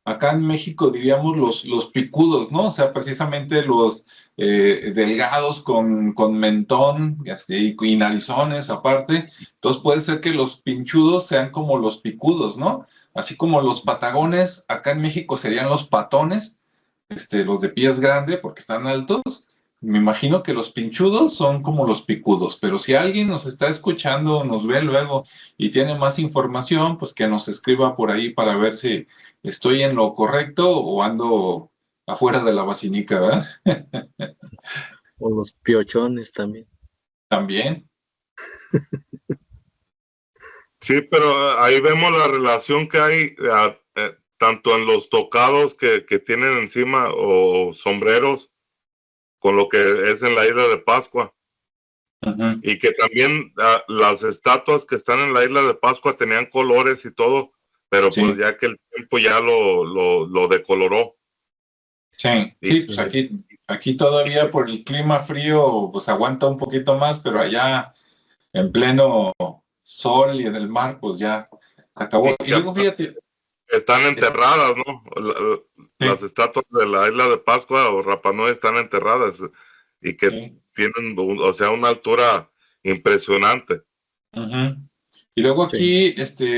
Acá en México diríamos los picudos, ¿no? O sea, precisamente los delgados con mentón y narizones aparte. Entonces puede ser que los pinchudos sean como los picudos, ¿no? Así como los patagones, acá en México serían los patones, los de pies grandes porque están altos. Me imagino que los pinchudos son como los picudos, pero si alguien nos está escuchando, nos ve luego y tiene más información, pues que nos escriba por ahí para ver si estoy en lo correcto o ando afuera de la basinica, ¿verdad? O los piochones también. También. Sí, pero ahí vemos la relación que hay tanto en los tocados que tienen encima o sombreros, con lo que es en la isla de Pascua. Uh-huh. Y que también las estatuas que están en la isla de Pascua tenían colores y todo, pero sí, pues ya que el tiempo ya lo decoloró. Sí, sí, pues aquí todavía por el clima frío pues aguanta un poquito más, pero allá en pleno sol y en el mar pues ya se acabó. Y luego fíjate, están enterradas, ¿no? Las estatuas de la isla de Pascua o Rapa Nui están enterradas, y que tienen, o sea, una altura impresionante. Uh-huh. Y luego aquí,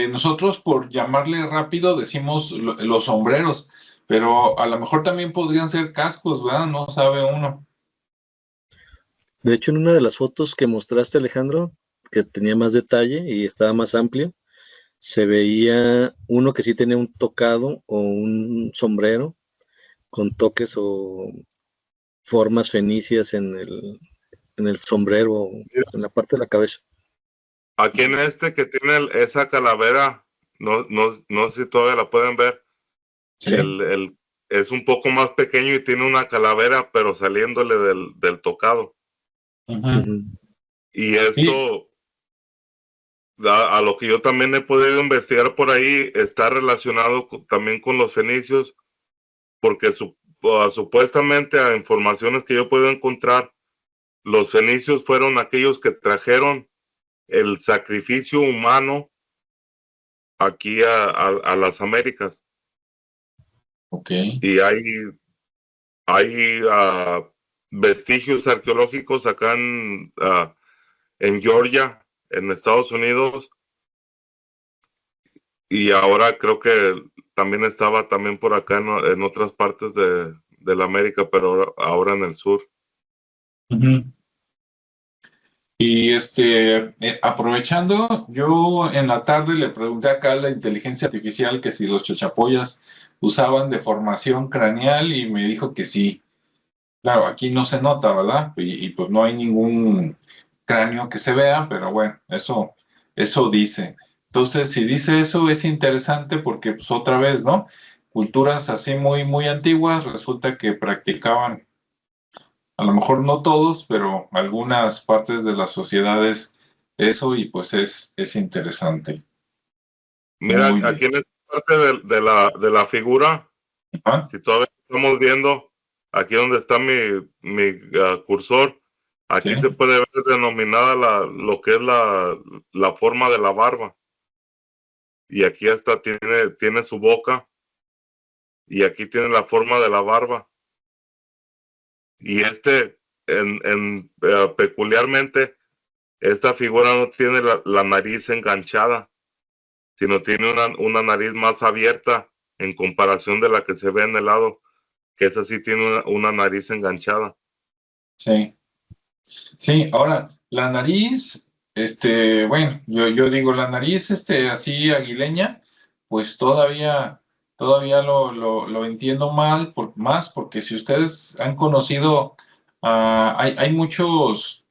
nosotros por llamarle rápido decimos los sombreros, pero a lo mejor también podrían ser cascos, ¿verdad? No sabe uno. De hecho, en una de las fotos que mostraste, Alejandro, que tenía más detalle y estaba más amplio, se veía uno que sí tenía un tocado o un sombrero con toques o formas fenicias en el sombrero, en la parte de la cabeza. Aquí en que tiene esa calavera, no sé si todavía la pueden ver. Sí. Es un poco más pequeño y tiene una calavera, pero saliéndole del tocado. Uh-huh. Y esto, a lo que yo también he podido investigar por ahí, está relacionado también con los fenicios, porque supuestamente a informaciones que yo puedo encontrar, los fenicios fueron aquellos que trajeron el sacrificio humano aquí a las Américas. Ok. Y hay vestigios arqueológicos acá en Georgia, en Estados Unidos, y ahora creo que también estaba también por acá en otras partes de la América, pero ahora en el sur. Ujú. Y aprovechando, yo en la tarde le pregunté acá a la inteligencia artificial que si los chachapoyas usaban deformación craneal y me dijo que sí. Claro, aquí no se nota, ¿verdad? Y pues no hay ningún cráneo que se vea, pero bueno, eso dice. Entonces, si dice eso, es interesante porque, pues otra vez, ¿no? Culturas así muy, muy antiguas, resulta que practicaban, a lo mejor no todos, pero algunas partes de las sociedades eso y pues es interesante. Mira, Muy bien. aquí en esta parte de la figura, Ajá, si todavía estamos viendo, aquí donde está mi cursor, aquí sí, se puede ver denominada lo que es la forma de la barba. Y aquí hasta tiene su boca, y aquí tiene la forma de la barba. Y peculiarmente, esta figura no tiene la nariz enganchada, sino tiene una nariz más abierta en comparación de la que se ve en el lado, que esa sí tiene una nariz enganchada. sí. Sí, ahora, la nariz, bueno, yo digo, la nariz, así aguileña, pues todavía lo entiendo más, porque si ustedes han conocido, hay muchas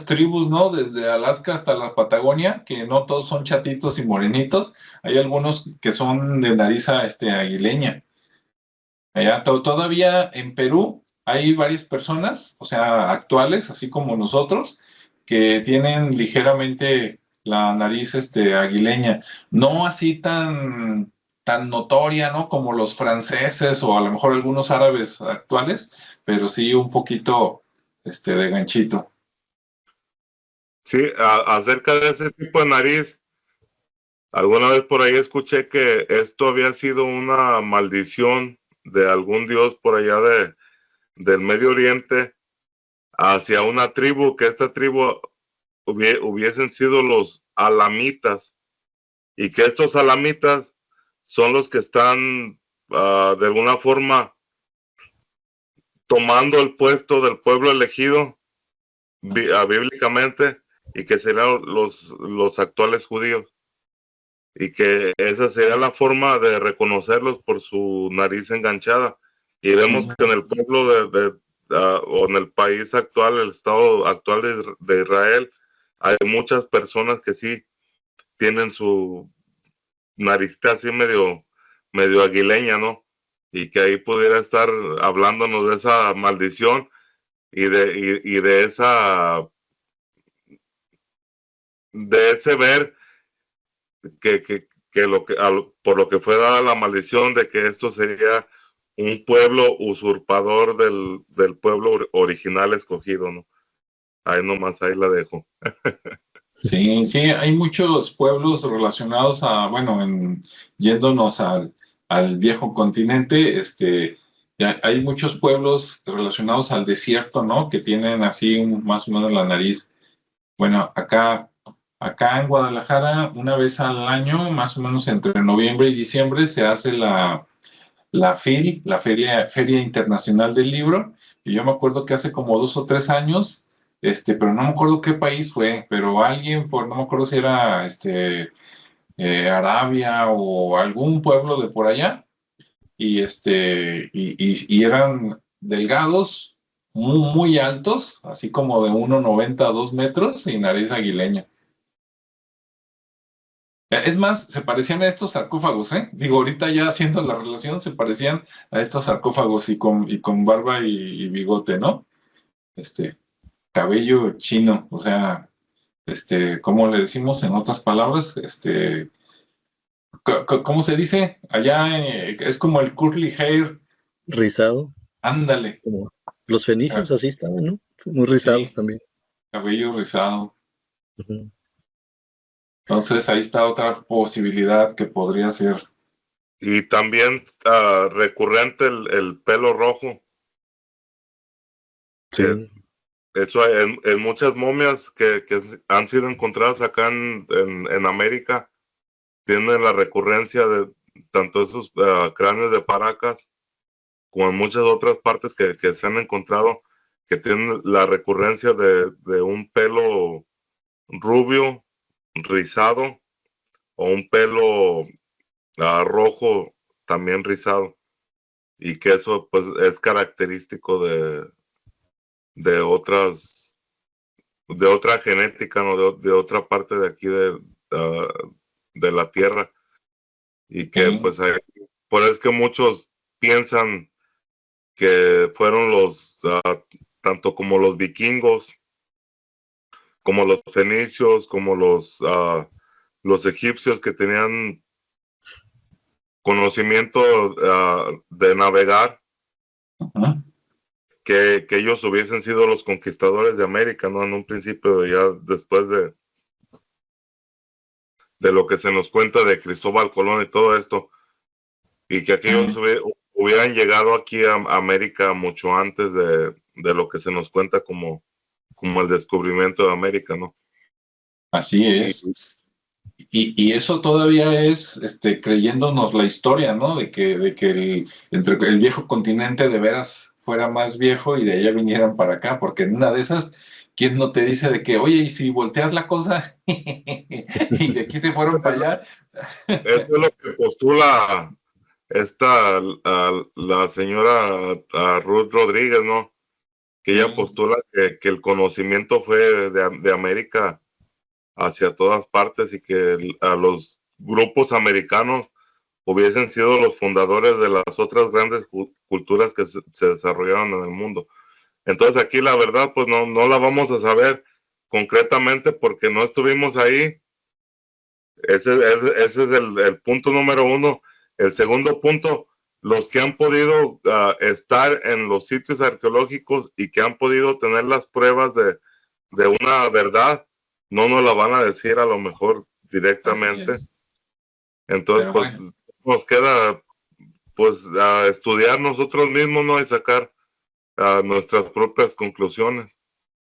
tribus, ¿no? Desde Alaska hasta la Patagonia, que no todos son chatitos y morenitos, hay algunos que son de nariz, aguileña. Allá todavía en Perú hay varias personas, o sea, actuales, así como nosotros, que tienen ligeramente la nariz aguileña, no así tan notoria, ¿no? Como los franceses o a lo mejor algunos árabes actuales, pero sí un poquito de ganchito. Sí, acerca de ese tipo de nariz, alguna vez por ahí escuché que esto había sido una maldición de algún dios por allá del Medio Oriente hacia una tribu, que esta tribu hubiesen sido los alamitas, y que estos alamitas son los que están de alguna forma tomando el puesto del pueblo elegido bíblicamente, y que serían los actuales judíos, y que esa sería la forma de reconocerlos por su nariz enganchada. Y vemos que en el pueblo o en el país actual, el estado actual de Israel, hay muchas personas que sí tienen su naricita así medio aguileña, ¿no? Y que ahí pudiera estar hablándonos de esa maldición y de ese ver por lo que fue dada la maldición de que esto sería un pueblo usurpador del pueblo original escogido, ¿no? Ahí nomás, ahí la dejo. Sí, sí, hay muchos pueblos relacionados bueno, yéndonos al viejo continente, ya hay muchos pueblos relacionados al desierto, ¿no? Que tienen así más o menos la nariz. Bueno, acá en Guadalajara, una vez al año, más o menos entre noviembre y diciembre, se hace la FIL, la Feria Internacional del Libro, y yo me acuerdo que hace como 2 o 3 años, pero no me acuerdo qué país fue, pero alguien, no me acuerdo si era Arabia o algún pueblo de por allá, y eran delgados, muy, muy altos, así como de 1,90 a 2 metros y nariz aguileña. Es más, se parecían a estos sarcófagos, ¿eh? Digo, ahorita ya haciendo la relación, se parecían a estos sarcófagos y con barba y bigote, ¿no? Cabello chino, o sea, ¿cómo le decimos en otras palabras? ¿Cómo se dice? Allá es como el curly hair, Rizado, ándale. como los fenicios así estaban, ¿no? Muy rizados Sí, también. cabello rizado. Ujú. Entonces ahí está otra posibilidad que podría ser. Y también recurrente el pelo rojo, que Sí, eso en muchas momias que han sido encontradas acá en América, tienen la recurrencia de tanto esos cráneos de Paracas como en muchas otras partes que se han encontrado, que tienen la recurrencia de un pelo rubio, rizado, o un pelo rojo también rizado, y que eso pues es característico de otras, de otra genética, ¿no? De otra parte de aquí de la Tierra, y que Sí. pues por eso es que muchos piensan que fueron tanto como los vikingos, como los fenicios, como los egipcios que tenían conocimiento de navegar, Ujú. que ellos hubiesen sido los conquistadores de América, ¿no? En un principio, ya después de lo que se nos cuenta de Cristóbal Colón y todo esto, y que aquellos hubieran llegado aquí a América mucho antes de lo que se nos cuenta como el descubrimiento de América, ¿no? Así es. Y Y eso todavía es creyéndonos la historia, ¿no? De que entre el viejo continente de veras fuera más viejo y de allá vinieran para acá, porque en una de esas, ¿quién no te dice de que, oye, y si volteas la cosa y de aquí se fueron para allá? eso es lo que postula la señora Ruth Rodríguez, ¿no? Que ella Sí, postula que el conocimiento fue de América hacia todas partes, y que a los grupos americanos hubiesen sido los fundadores de las otras grandes culturas que se desarrollaron en el mundo. Entonces aquí la verdad pues no la vamos a saber concretamente porque no estuvimos ahí. Ese es el punto número uno. El segundo punto, los que han podido estar en los sitios arqueológicos y que han podido tener las pruebas de una verdad, no nos la van a decir a lo mejor así directamente. es. Entonces, Pero pues bueno, nos queda pues estudiar nosotros mismos, ¿no? Y sacar nuestras propias conclusiones.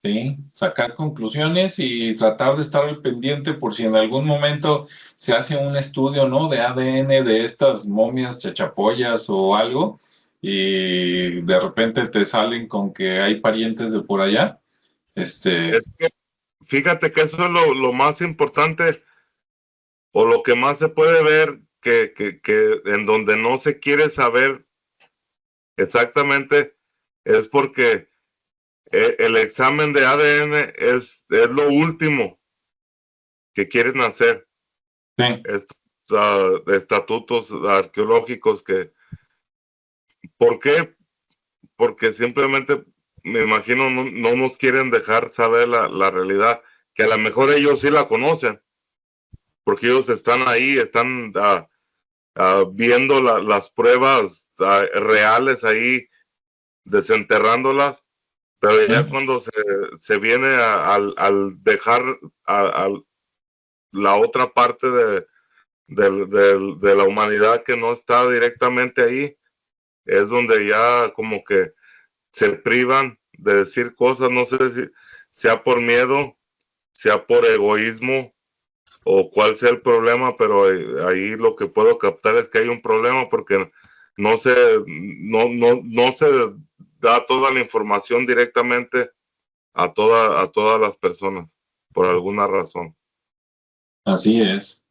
sí, sacar conclusiones y tratar de estar al pendiente por si en algún momento se hace un estudio, ¿no? De ADN de estas momias chachapoyas o algo, y de repente te salen con que hay parientes de por allá. Es que fíjate que eso es lo más importante, o lo que más se puede ver, que en donde no se quiere saber exactamente, es porque el examen de ADN es lo último que quieren hacer. Sí, Estos estatutos arqueológicos ¿por qué? Porque simplemente, me imagino, no nos quieren dejar saber la realidad, que a lo mejor ellos sí la conocen, porque ellos están ahí, están viendo las pruebas reales ahí, desenterrándolas, pero ya sí, cuando se viene al dejar a la otra parte de la humanidad que no está directamente ahí, es donde ya como que se privan de decir cosas, no sé si sea por miedo, sea por egoísmo o cuál sea el problema, pero ahí lo que puedo captar es que hay un problema porque no se, no se da toda la información directamente a todas las personas, por alguna razón. así es.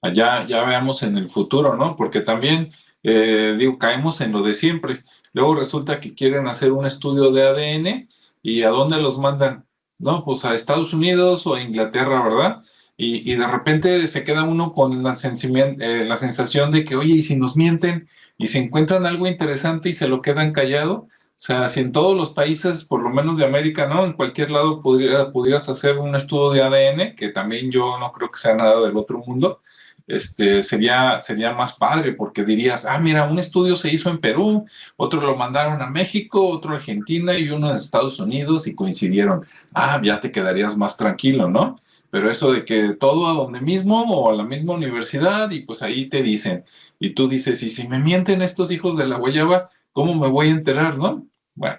Allá ya veamos en el futuro, ¿no? Porque también, digo, caemos en lo de siempre. Luego resulta que quieren hacer un estudio de ADN y ¿a dónde los mandan? No, pues a Estados Unidos o a Inglaterra, ¿verdad? Y de repente se queda uno con la sensación de que, oye, ¿y si nos mienten y se encuentran algo interesante y se lo quedan callado? sea, si en todos los países, por lo menos de América, ¿no? En cualquier lado pudieras hacer un estudio de ADN, que también yo no creo que sea nada del otro mundo, sería más padre, porque dirías, ah, mira, un estudio se hizo en Perú, otro lo mandaron a México, otro a Argentina y uno en Estados Unidos y coincidieron. Ah, ya te quedarías más tranquilo, ¿no? Pero eso de que todo a donde mismo o a la misma universidad y pues ahí te dicen, y tú dices, y si me mienten estos hijos de la guayaba, ¿cómo me voy a enterar, no? Bueno,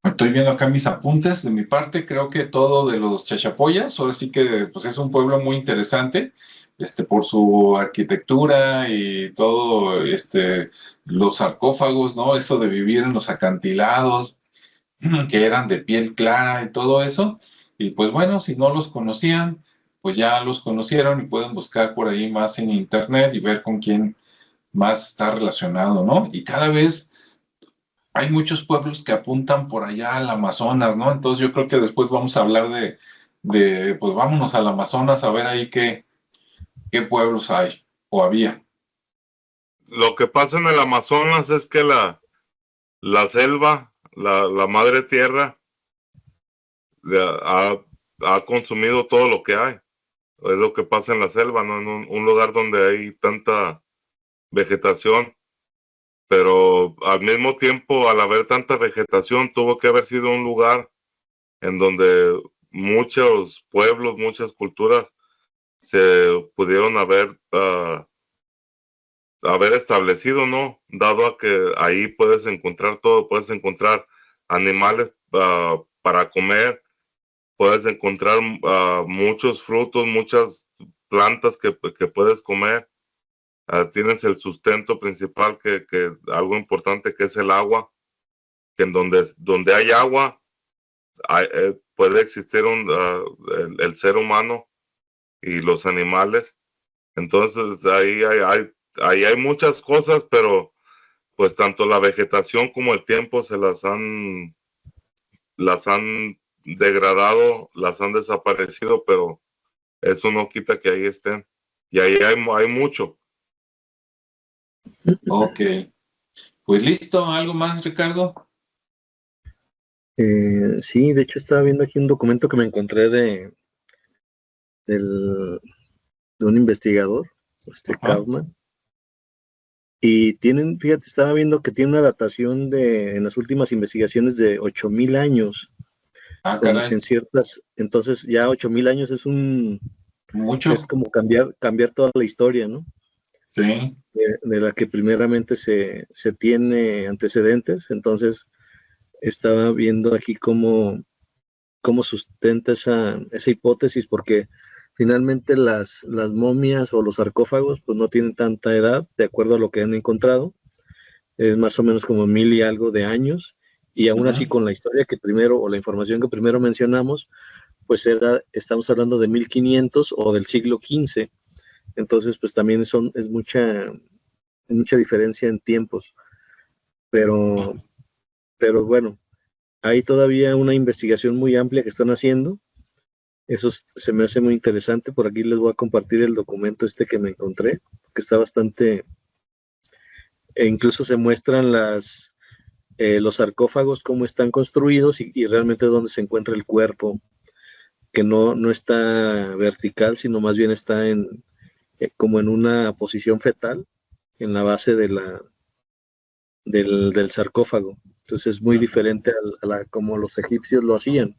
estoy viendo acá mis apuntes. De mi parte, creo que todo de los Chachapoyas, ahora sí que pues es un pueblo muy interesante, por su arquitectura y todo, los sarcófagos, ¿no? Eso de vivir en los acantilados, que eran de piel clara y todo eso. Y pues bueno, si no los conocían, pues ya los conocieron y pueden buscar por ahí más en internet y ver con quién más está relacionado, ¿no? Y cada vez hay muchos pueblos que apuntan por allá al Amazonas, ¿no? Entonces yo creo que después vamos a hablar pues vámonos al Amazonas a ver ahí qué pueblos hay o había. Lo que pasa en el Amazonas es que la selva, la madre tierra, ha consumido todo lo que hay. Es lo que pasa en la selva, ¿no? En un lugar donde hay tanta vegetación, pero al mismo tiempo, al haber tanta vegetación, tuvo que haber sido un lugar en donde muchos pueblos, muchas culturas se pudieron haber establecido, ¿no? Dado a que ahí puedes encontrar todo, puedes encontrar animales para comer, puedes encontrar muchos frutos, muchas plantas que puedes comer. Tienes el sustento principal, que algo importante, que es el agua, que en donde hay agua puede existir el ser humano y los animales. Entonces ahí hay muchas cosas, pero pues tanto la vegetación como el tiempo las han degradado, las han desaparecido, pero eso no quita que ahí estén. Y ahí hay mucho. Ok, pues listo, ¿algo más, Ricardo? Sí, de hecho estaba viendo aquí un documento que me encontré de un investigador, Kaufman, y fíjate, estaba viendo que tiene una datación en las últimas investigaciones de 8,000 años. Ah, caray. Entonces ya 8,000 años es mucho. Es como cambiar toda la historia, ¿no? Sí. De la que primeramente se tiene antecedentes. Entonces estaba viendo aquí cómo sustenta esa hipótesis, porque finalmente las momias o los sarcófagos pues no tienen tanta edad, de acuerdo a lo que han encontrado. Es más o menos como 1,000 y algo de años, y aún así con la historia que primero, o la información que primero mencionamos, pues estamos hablando de 1500 o del siglo XV. Entonces pues también es mucha diferencia en tiempos, pero bueno, hay todavía una investigación muy amplia que están haciendo. Eso se me hace muy interesante. Por aquí les voy a compartir el documento que me encontré, que está bastante, e incluso se muestran los sarcófagos, cómo están construidos y realmente dónde se encuentra el cuerpo, que no está vertical, sino más bien está como en una posición fetal, en la base del sarcófago. Entonces es muy diferente a como los egipcios lo hacían.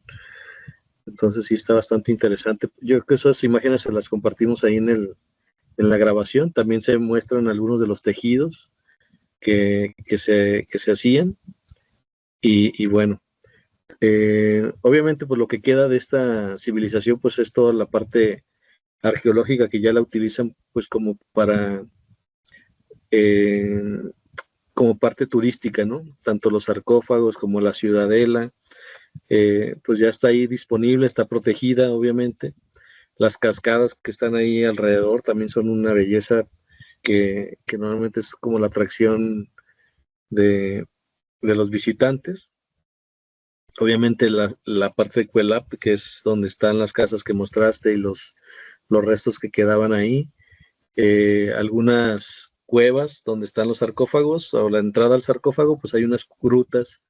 Entonces sí está bastante interesante. Yo creo que esas imágenes se las compartimos ahí en la grabación. También se muestran algunos de los tejidos que se hacían. Y bueno, obviamente pues lo que queda de esta civilización pues es toda la parte arqueológica, que ya la utilizan pues como como parte turística, ¿no? Tanto los sarcófagos como la ciudadela, pues ya está ahí disponible, está protegida, obviamente. Las cascadas que están ahí alrededor también son una belleza que normalmente es como la atracción de los visitantes. Obviamente la parte de Cuelap, que es donde están las casas que mostraste y los restos que quedaban ahí. Algunas cuevas donde están los sarcófagos, o la entrada al sarcófago, pues hay unas grutas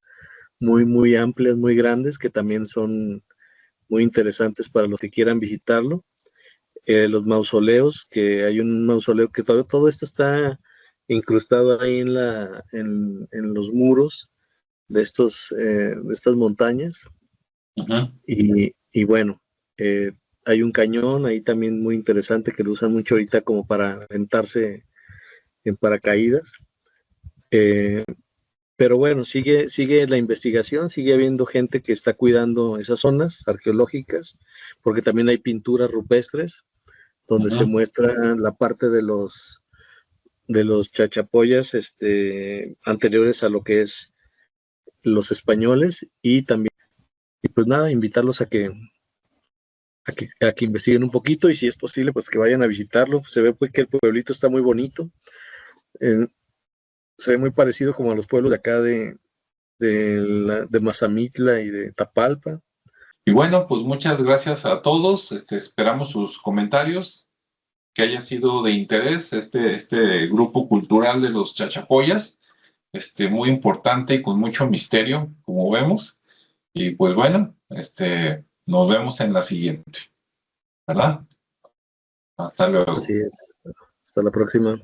muy, muy amplias, muy grandes, que también son muy interesantes para los que quieran visitarlo. Los mausoleos, que hay un mausoleo que todo esto está incrustado ahí en los muros de estas montañas. Ujú. Y bueno, hay un cañón ahí también muy interesante que lo usan mucho ahorita como para aventarse en paracaídas. Pero bueno, sigue la investigación, sigue habiendo gente que está cuidando esas zonas arqueológicas, porque también hay pinturas rupestres donde se Ujú. muestra la parte de los chachapoyas anteriores a lo que es los españoles, y también, y pues nada, invitarlos a que investiguen un poquito, y si es posible, pues que vayan a visitarlo. Se ve pues que el pueblito está muy bonito, se ve muy parecido como a los pueblos de acá de Mazamitla y de Tapalpa. Y bueno, pues muchas gracias a todos. Esperamos sus comentarios, que haya sido de interés este grupo cultural de los Chachapoyas, muy importante y con mucho misterio, como vemos. Y pues bueno, nos vemos en la siguiente, ¿verdad? Hasta luego. Así es. Hasta la próxima.